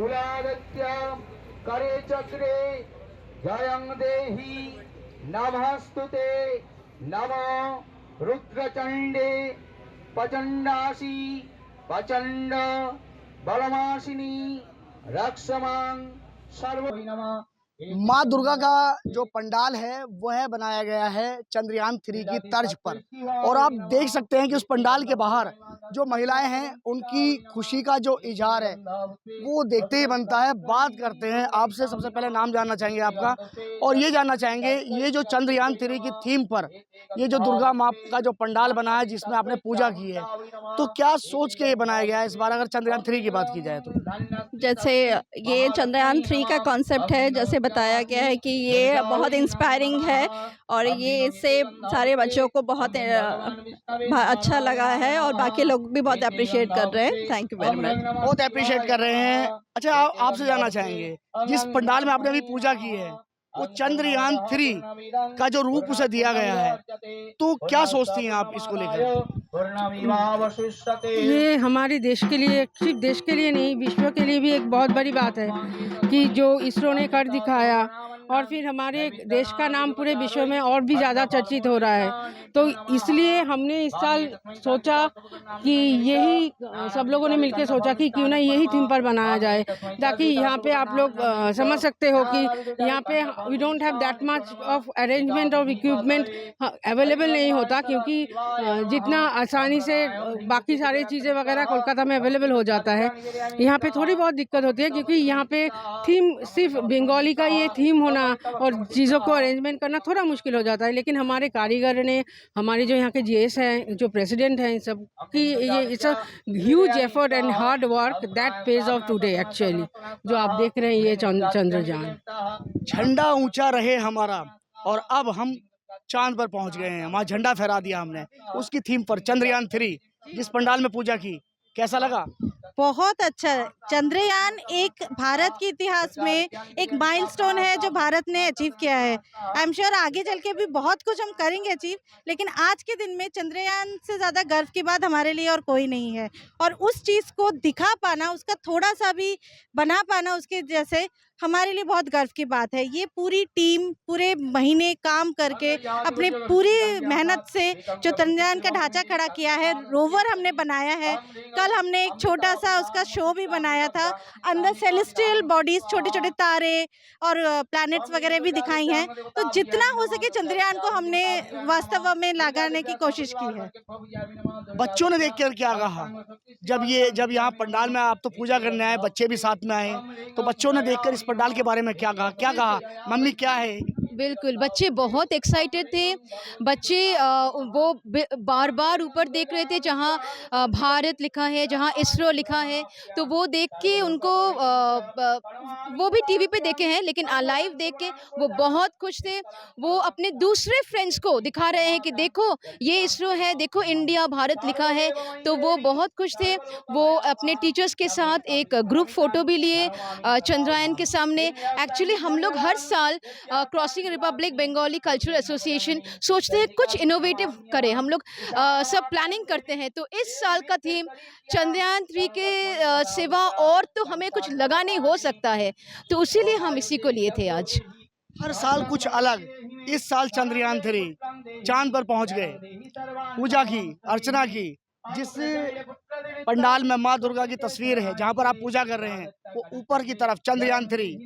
कुलादित्य करे चक्रे जयं देहि नमस्तुते नमो रुद्रचंडे प्रचंडासी प्रचंड बलमासिनी रक्षमां सर्व नमः। माँ दुर्गा का जो पंडाल है वह बनाया गया है चंद्रयान 3 की तर्ज पर, और आप देख सकते हैं कि उस पंडाल के बाहर जो महिलाएं हैं उनकी खुशी का जो इजहार है वो देखते ही बनता है। बात करते हैं आपसे, सबसे पहले नाम जानना चाहेंगे आपका, और ये जानना चाहेंगे ये जो चंद्रयान 3 की थीम पर ये जो दुर्गा माँ का जो पंडाल बना है जिसमें आपने पूजा की है, तो क्या सोच के ये बनाया गया है इस बार, अगर चंद्रयान 3 की बात की जाए तो? जैसे ये चंद्रयान 3 का कॉन्सेप्ट है, जैसे बताया गया है कि ये बहुत इंस्पायरिंग है और ये इससे सारे बच्चों को बहुत अच्छा लगा है और बाकी लोग भी बहुत अप्रिशिएट कर रहे हैं। Thank you very much. बहुत अप्रिशिएट कर रहे हैं। अच्छा, आपसे जानना चाहेंगे जिस पंडाल में आपने अभी पूजा की है वो चंद्रयान 3 का जो रूप उसे दिया गया है, तो क्या सोचती हैं आप इसको लेकर? ये हमारे देश के लिए, सिर्फ देश के लिए नहीं विश्व के लिए भी एक बहुत बड़ी बात है कि जो इसरो ने कर दिखाया और फिर हमारे देश का नाम पूरे विश्व में और भी ज़्यादा चर्चित हो रहा है। तो इसलिए हमने इस साल सोचा कि यही सब लोगों ने मिलकर सोचा कि क्यों ना यही थीम पर बनाया जाए, ताकि यहाँ पे आप लोग समझ सकते हो कि यहाँ पे we don't have that much of arrangement of equipment available नहीं होता, क्योंकि जितना आसानी से बाकी सारी चीज़ें वगैरह कोलकाता में अवेलेबल हो जाता है, यहाँ पे थोड़ी बहुत दिक्कत होती है, क्योंकि यहाँ पे थीम सिर्फ बंगाली का ये थीम होना और चीज़ों को अरेंजमेंट करना थोड़ा मुश्किल हो जाता है। लेकिन हमारे कारीगर ने, हमारे जो यहाँ के जीएस हैं, जो प्रेसिडेंट हैं, सब की ये it's a huge effort and hard work that page of today actually, जो आप देख रहे हैं ये चंद्रयान। झंडा ऊंचा रहे हमारा, और अब हम चांद पर पहुंच गए हैं, वहाँ झंडा फहरा दिया हमने उसकी थीम पर। चंद्रयान 3 जिस पंडाल में पूजा की, कैसा लगा? बहुत अच्छा। चंद्रयान एक भारत के इतिहास में एक माइलस्टोन है जो भारत ने अचीव किया है। आई एम श्योर आगे चल के भी बहुत कुछ हम करेंगे अचीव, लेकिन आज के दिन में चंद्रयान से ज़्यादा गर्व की बात हमारे लिए और कोई नहीं है। और उस चीज़ को दिखा पाना, उसका थोड़ा सा भी बना पाना उसके जैसे, हमारे लिए बहुत गर्व की बात है। ये पूरी टीम पूरे महीने काम करके अपने पूरी मेहनत से जो चंद्रयान का ढांचा खड़ा किया है, रोवर हमने बनाया है। कल हमने एक छोटा सा उसका शो भी बनाया था, अंदर सेलेस्टियल बॉडीज, छोटे छोटे तारे और प्लैनेट्स वगैरह भी दिखाई हैं। तो जितना हो सके चंद्रयान को हमने वास्तव में लगाने की कोशिश की है। बच्चों ने देखकर क्या कहा? जब यहाँ पंडाल में आप तो पूजा करने आए, बच्चे भी साथ में आए, तो बच्चों ने देखकर इस पंडाल के बारे में क्या कहा? मम्मी क्या है? बिल्कुल, बच्चे बहुत एक्साइटेड थे। बच्चे वो बार बार ऊपर देख रहे थे जहाँ भारत लिखा है, जहाँ इसरो लिखा है, तो वो देख के उनको वो भी टीवी पे देखे हैं, लेकिन लाइव देख के वो बहुत खुश थे। वो अपने दूसरे फ्रेंड्स को दिखा रहे हैं कि देखो ये इसरो है, देखो इंडिया भारत लिखा है, तो वो बहुत खुश थे। वो अपने टीचर्स के साथ एक ग्रुप फ़ोटो भी लिए चंद्रयान के सामने। एक्चुअली हम लोग हर साल crossing Republic Bengali cultural association सोचते हैं कुछ इनोवेटिव करें, हम लोग सब प्लानिंग करते हैं। तो इस साल का थीम चंद्रयान 3 के सिवा और तो हमें कुछ लगा नहीं हो सकता है, तो इसीलिए हम इसी को लिए थे आज। हर साल कुछ अलग, इस साल चंद्रयान 3 चांद पर पहुंच गए, पूजा की, अर्चना की। जिस पंडाल में माँ दुर्गा की तस्वीर है, जहां पर आप पूजा कर रहे हैं, वो ऊपर की तरफ चंद्रयान 3,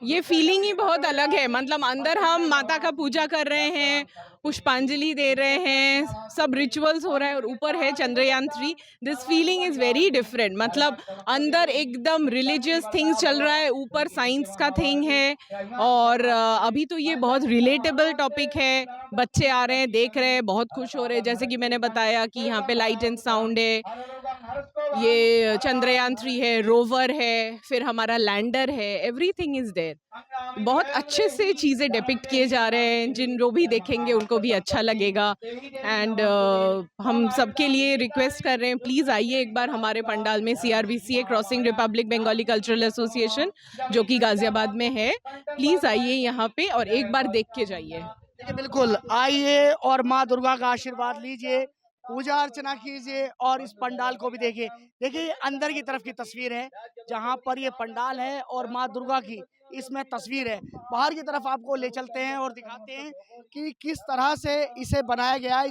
ये फीलिंग ही बहुत अलग है। मतलब अंदर हम माता का पूजा कर रहे हैं, पुष्पांजलि दे रहे हैं, सब रिचुअल्स हो रहा है, और ऊपर है Chandrayaan 3। This feeling is very different. मतलब अंदर एकदम रिलीजियस थिंग्स चल रहा है, ऊपर साइंस का थिंग है, और अभी तो ये बहुत रिलेटेबल टॉपिक है। बच्चे आ रहे हैं, देख रहे हैं, बहुत खुश हो रहे हैं। जैसे कि मैंने बताया कि यहाँ पे लाइट एंड साउंड है, ये चंद्रयान 3 है, रोवर है, फिर हमारा लैंडर है, एवरीथिंग इज़ देयर। बहुत अच्छे से चीज़ें डिपिक्ट किए जा रहे हैं, जिन जो भी देखेंगे उनको भी अच्छा लगेगा। एंड हम सबके लिए रिक्वेस्ट कर रहे हैं, प्लीज़ आइए एक बार हमारे पंडाल में। CRBCA crossing Republic Bengali cultural association, जो कि गाजियाबाद में है, प्लीज़ आइए यहाँ पे और एक बार देख के जाइए। बिल्कुल आइए और माँ दुर्गा का आशीर्वाद लीजिए। पूजा अर्चना कीजिए और इस पंडाल को भी देखिए। देखिए ये अंदर की तरफ की तस्वीर है जहाँ पर ये पंडाल है और माँ दुर्गा की इसमें तस्वीर है। बाहर की तरफ आपको ले चलते हैं और दिखाते हैं कि किस तरह से इसे बनाया गया है।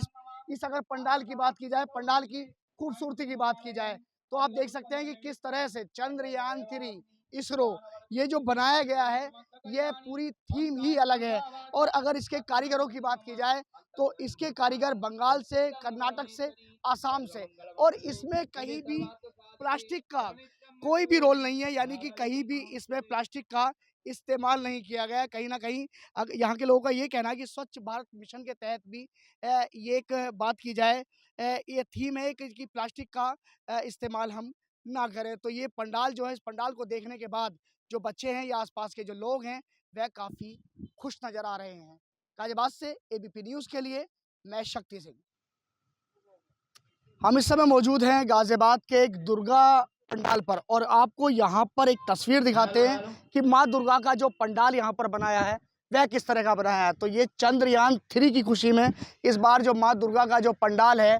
इस अगर पंडाल की बात की जाए, पंडाल की खूबसूरती की बात की जाए, तो आप देख सकते हैं कि किस तरह से चंद्रयान 3 इसरो ये जो बनाया गया है, ये पूरी थीम ही अलग है। और अगर इसके कारीगरों की बात की जाए तो इसके कारीगर बंगाल से, कर्नाटक से, आसाम से, और इसमें कहीं भी प्लास्टिक का कोई भी रोल नहीं है, यानी कि कहीं भी इसमें प्लास्टिक का इस्तेमाल नहीं किया गया है। कहीं ना कहीं यहाँ के लोगों का ये कहना है कि स्वच्छ भारत मिशन के तहत भी ये एक बात की जाए, ये थीम है कि प्लास्टिक का इस्तेमाल हम ना करें। तो ये पंडाल जो है, इस पंडाल को देखने के बाद जो बच्चे हैं या आसपास के जो लोग हैं वह काफ़ी खुश नज़र आ रहे हैं। गाजियाबाद से एबीपी न्यूज़ के लिए मैं शक्ति सिंह। हम इस समय मौजूद हैं गाजियाबाद के एक दुर्गा पंडाल पर और आपको यहाँ पर एक तस्वीर दिखाते हैं कि माँ दुर्गा का जो पंडाल यहाँ पर बनाया है वह किस तरह का बनाया है। तो ये चंद्रयान 3 की खुशी में इस बार जो माँ दुर्गा का जो पंडाल है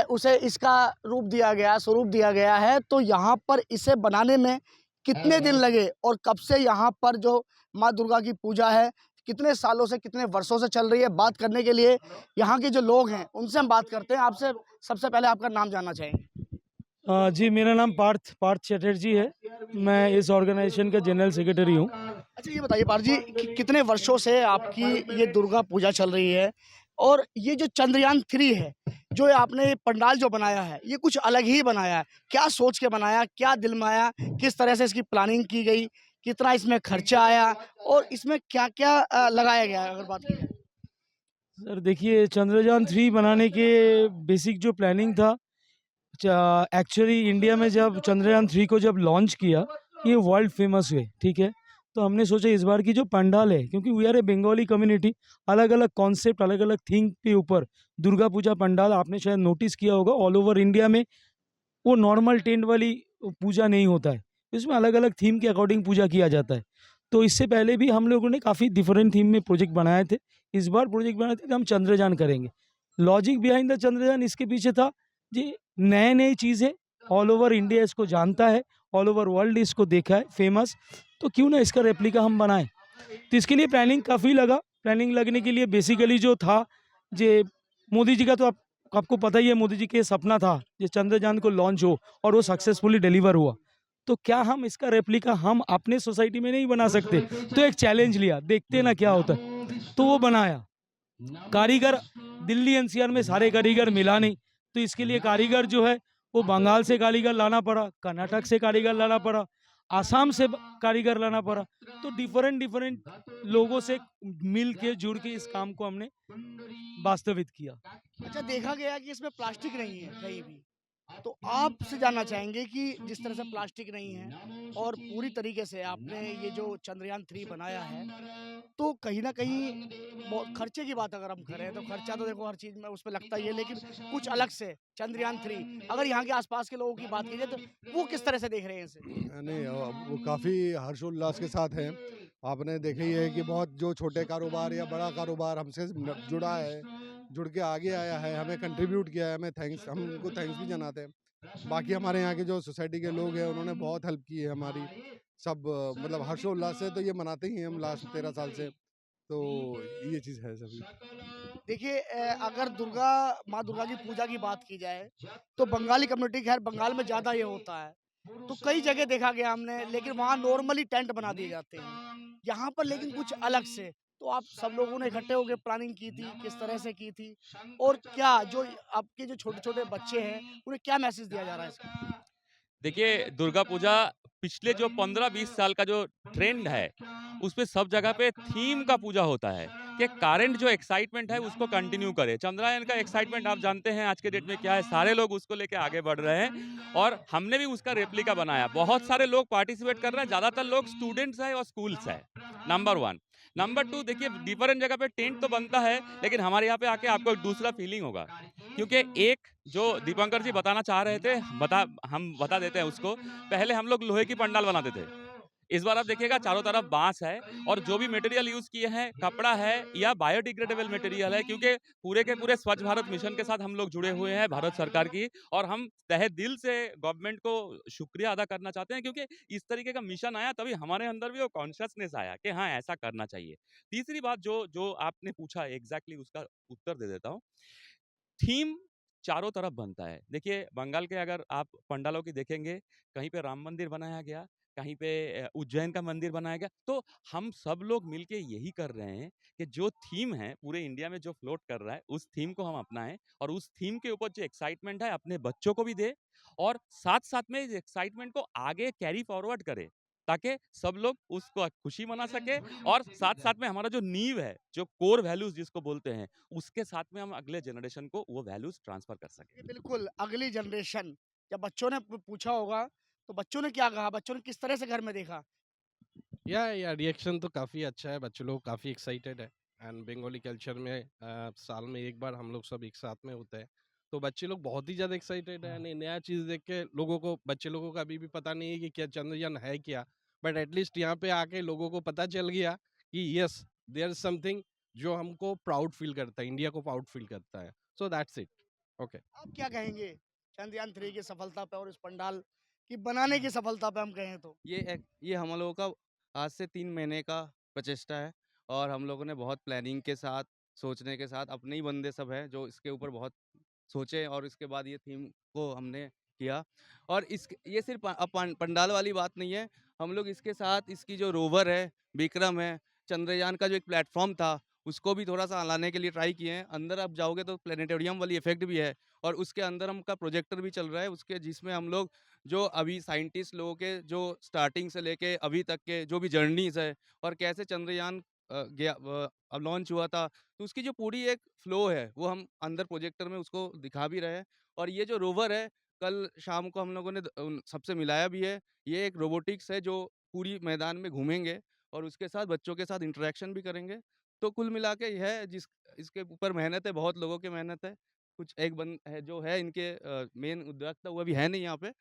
उसे इसका रूप दिया गया, स्वरूप दिया गया है। तो यहाँ पर इसे बनाने में कितने दिन लगे और कब से यहाँ पर जो माँ दुर्गा की पूजा है कितने सालों से, कितने वर्षों से चल रही है, बात करने के लिए यहाँ के जो लोग हैं उनसे हम बात करते हैं। आपसे सबसे पहले आपका नाम जानना चाहेंगे। जी, मेरा नाम पार्थ चटर्जी है। मैं इस ऑर्गेनाइजेशन का जनरल सेक्रेटरी हूँ। अच्छा ये बताइए पार्थ जी कि कितने वर्षों से आपकी ये दुर्गा पूजा चल रही है और ये जो चंद्रयान 3 है, जो आपने ये पंडाल जो बनाया है, ये कुछ अलग ही बनाया है। क्या सोच के बनाया, क्या दिल में आया, किस तरह से इसकी प्लानिंग की गई, कितना इसमें खर्चा आया और इसमें क्या क्या लगाया गया है, अगर बात की जाए? सर देखिए, चंद्रयान 3 बनाने के बेसिक जो प्लानिंग था, एक्चुअली इंडिया में जब चंद्रयान 3 को जब लॉन्च किया, ये वर्ल्ड फेमस हुए, ठीक है। तो हमने सोचा इस बार की जो पंडाल है, क्योंकि we are a Bengali community, अलग अलग कॉन्सेप्ट, अलग अलग थीम के ऊपर दुर्गा पूजा पंडाल आपने शायद नोटिस किया होगा, ऑल ओवर इंडिया में वो नॉर्मल टेंट वाली पूजा नहीं होता है, इसमें अलग अलग थीम के अकॉर्डिंग पूजा किया जाता है। तो इससे पहले भी हम लोगों ने काफ़ी डिफरेंट थीम में प्रोजेक्ट बनाए थे। इस बार प्रोजेक्ट बनाए थे कि हम चंद्रयान करेंगे। लॉजिक बिहाइंड द चंद्रयान इसके पीछे था जी, नए नई चीज़ें, ऑल ओवर इंडिया इसको जानता है, ऑल ओवर वर्ल्ड इसको देखा है फेमस, तो क्यों ना इसका रेप्लिका हम बनाएं। तो इसके लिए प्लानिंग काफ़ी लगा। प्लानिंग लगने के लिए बेसिकली जो था, जे मोदी जी का तो आपको पता ही है, मोदी जी के सपना था ये चंद्रयान को लॉन्च हो और वो सक्सेसफुली डिलीवर हुआ। तो क्या हम इसका रेप्लिका हम अपने सोसाइटी में नहीं बना सकते? तो एक चैलेंज लिया, देखते ना क्या होता है। तो वो बनाया। कारीगर दिल्ली एनसीआर में सारे कारीगर मिला नहीं, तो इसके लिए कारीगर जो है वो बंगाल से कारीगर लाना पड़ा, कर्नाटक से कारीगर लाना पड़ा, आसाम से कारीगर लाना पड़ा। तो डिफरेंट लोगों से मिल के जुड़ के इस काम को हमने वास्तवित किया। अच्छा देखा गया कि इसमें प्लास्टिक नहीं है कहीं भी, तो आपसे जानना चाहेंगे कि जिस तरह से प्लास्टिक नहीं है और पूरी तरीके से आपने ये जो चंद्रयान 3 बनाया है, तो कहीं ना कहीं खर्चे की बात अगर हम करें तो खर्चा तो देखो हर चीज़ में उस पर लगता ही है, लेकिन कुछ अलग से चंद्रयान 3 अगर यहाँ के आसपास के लोगों की बात की जाए तो वो किस तरह से देख रहे हैं इसे? नहीं, वो काफ़ी हर्षोल्लास के साथ हैं। आपने देखा ही है कि बहुत जो छोटे कारोबार या बड़ा कारोबार हमसे जुड़ा है, जुड़ के आगे आया है, हमें कंट्रीब्यूट किया है, हम उनको थैंक्स भी जनाते हैं। बाकी हमारे यहाँ के जो सोसाइटी के लोग हैं उन्होंने बहुत हेल्प की है हमारी। सब मतलब हर्षोल्लास से तो ये मनाते ही हैं हम लास्ट 13 साल से, तो ये चीज़ है सभी। देखिए अगर माँ दुर्गा की पूजा की बात की जाए तो बंगाली कम्युनिटी, खैर बंगाल में ज़्यादा ये होता है, तो कई जगह देखा गया हमने, लेकिन वहाँ नॉर्मली टेंट बना दिए जाते हैं। यहाँ पर लेकिन कुछ अलग से, तो आप सब लोगों ने इकट्ठे होकर प्लानिंग की थी, किस तरह से की थी और क्या जो आपके जो छोटे छोटे बच्चे हैं उन्हें क्या मैसेज दिया जा रहा है इसका? देखिए, दुर्गा पूजा पिछले जो 15-20 साल का जो ट्रेंड है, उस पे सब जगह पे थीम का पूजा होता है कि करंट जो एक्साइटमेंट है उसको कंटिन्यू करे। चंद्रयान का एक्साइटमेंट आप जानते हैं आज के डेट में क्या है, सारे लोग उसको लेके आगे बढ़ रहे हैं और हमने भी उसका रेप्लिका बनाया। बहुत सारे लोग पार्टिसिपेट कर रहे हैं, ज़्यादातर लोग स्टूडेंट्स हैं और स्कूल्स है, नंबर 1। नंबर 2, देखिए डिफरेंट जगह पे टेंट तो बनता है, लेकिन हमारे यहाँ पे आके आपको एक दूसरा फीलिंग होगा, क्योंकि एक जो दीपंकर जी बताना चाह रहे थे, हम बता देते हैं उसको। पहले हम लोग लोहे की पंडाल बनाते थे, इस बार आप देखिएगा चारों तरफ बांस है और जो भी मटेरियल यूज किए हैं कपड़ा है या बायोडिग्रेडेबल मटेरियल है, क्योंकि पूरे के पूरे स्वच्छ भारत मिशन के साथ हम लोग जुड़े हुए हैं भारत सरकार की, और हम तहे दिल से गवर्नमेंट को शुक्रिया अदा करना चाहते हैं, क्योंकि इस तरीके का मिशन आया तभी हमारे अंदर भी वो कॉन्शियसनेस आया कि हाँ ऐसा करना चाहिए। तीसरी बात जो जो आपने पूछा एग्जैक्टली उसका उत्तर दे देता हूँ। थीम चारों तरफ बनता है। देखिए बंगाल के अगर आप पंडालों की देखेंगे, कहीं पे राम मंदिर बनाया गया, कहीं पे उज्जैन का मंदिर बनाया गया। तो हम सब लोग मिलके यही कर रहे हैं कि जो थीम है पूरे इंडिया में जो फ्लोट कर रहा है उस थीम को हम अपनाएं और उस थीम के ऊपर जो एक्साइटमेंट है अपने बच्चों को भी दे और साथ साथ में इस एक्साइटमेंट को आगे कैरी फॉरवर्ड करे, ताकि सब लोग उसको खुशी मना सके और साथ साथ में हमारा जो नींव है, जो कोर वैल्यूज जिसको बोलते हैं, उसके साथ में हम अगले जनरेशन को वो वैल्यूज ट्रांसफर कर सके। ये बिल्कुल अगली जनरेशन, जब बच्चों ने पूछा होगा तो बच्चों ने क्या कहा, बच्चों ने किस तरह से घर में देखा? या रिएक्शन तो काफ़ी अच्छा है, बच्चे लोग काफ़ी एक्साइटेड है। एंड बंगाली कल्चर में साल में एक बार हम लोग सब एक साथ में होते हैं, तो बच्चे लोग बहुत ही ज़्यादा एक्साइटेड है। नया चीज़ देख के बच्चे लोगों को अभी भी पता नहीं है कि क्या चंद्रयान है क्या, बट एटलीस्ट यहाँ पे आके लोगों को पता चल गया कि यस देयर इज समथिंग जो हमको प्राउड फील करता है, इंडिया को प्राउड फील करता है। So that's it. ओके, आप क्या कहेंगे चंद्रयान 3 की सफलता पे और इस पंडाल की बनाने की सफलता पे हम कहें तो? ये हम लोगों का आज से 3 महीने का प्रचेष्टा है और हम लोगों ने बहुत प्लानिंग के साथ, सोचने के साथ, अपने ही बंदे सब हैं जो इसके ऊपर बहुत सोचे और इसके बाद ये थीम को हमने किया। और ये सिर्फ पंडाल वाली बात नहीं है, हम लोग इसके साथ इसकी जो रोवर है, विक्रम है, चंद्रयान का जो एक प्लेटफॉर्म था उसको भी थोड़ा सा लाने के लिए ट्राई किए हैं। अंदर आप जाओगे तो प्लेनेटोरियम वाली इफेक्ट भी है और उसके अंदर हम का प्रोजेक्टर भी चल रहा है उसके, जिसमें हम लोग जो अभी साइंटिस्ट लोगों के जो स्टार्टिंग से लेके अभी तक के जो भी जर्नीज है और कैसे चंद्रयान अब लॉन्च हुआ था, तो उसकी जो पूरी एक फ्लो है वो हम अंदर प्रोजेक्टर में उसको दिखा भी रहे हैं। और ये जो रोवर है कल शाम को हम लोगों ने सबसे मिलाया भी है। ये एक रोबोटिक्स है जो पूरी मैदान में घूमेंगे और उसके साथ बच्चों के साथ इंटरेक्शन भी करेंगे। तो कुल मिला के यह है इसके ऊपर मेहनत है, बहुत लोगों की मेहनत है। कुछ एक बंद है जो है इनके मेन उद्योक्ता, वो अभी है नहीं यहाँ पे,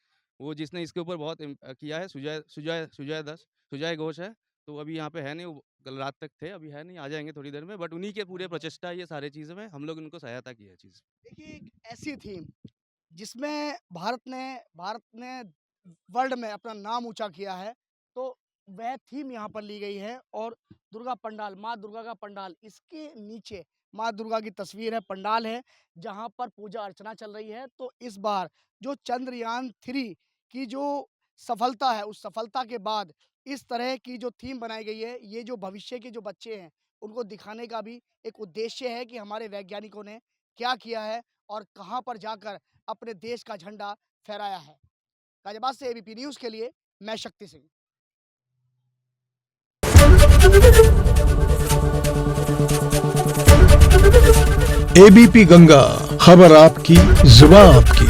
वो जिसने इसके ऊपर बहुत किया है, सुजय घोष है। तो वो अभी यहाँ पे है नहीं, वो कल रात तक थे, अभी है नहीं, आ जाएंगे थोड़ी देर में। बट उन्हीं के पूरे प्रचेष्टा है ये सारी चीज़ें में, हम लोग उनको सहायता की है चीज़। देखिए एक ऐसी थीम जिसमें भारत ने वर्ल्ड में अपना नाम ऊंचा किया है, तो वह थीम यहाँ पर ली गई है। और दुर्गा पंडाल, माँ दुर्गा का पंडाल, इसके नीचे माँ दुर्गा की तस्वीर है, पंडाल है जहाँ पर पूजा अर्चना चल रही है। तो इस बार जो चंद्रयान 3 की जो सफलता है, उस सफलता के बाद इस तरह की जो थीम बनाई गई है, ये जो भविष्य के जो बच्चे हैं उनको दिखाने का भी एक उद्देश्य है कि हमारे वैज्ञानिकों ने क्या किया है और कहाँ पर जाकर अपने देश का झंडा फहराया है। गाजियाबाद से एबीपी न्यूज़ के लिए मैं शक्ति सिंह। एबीपी गंगा, खबर आपकी, जुबान आपकी।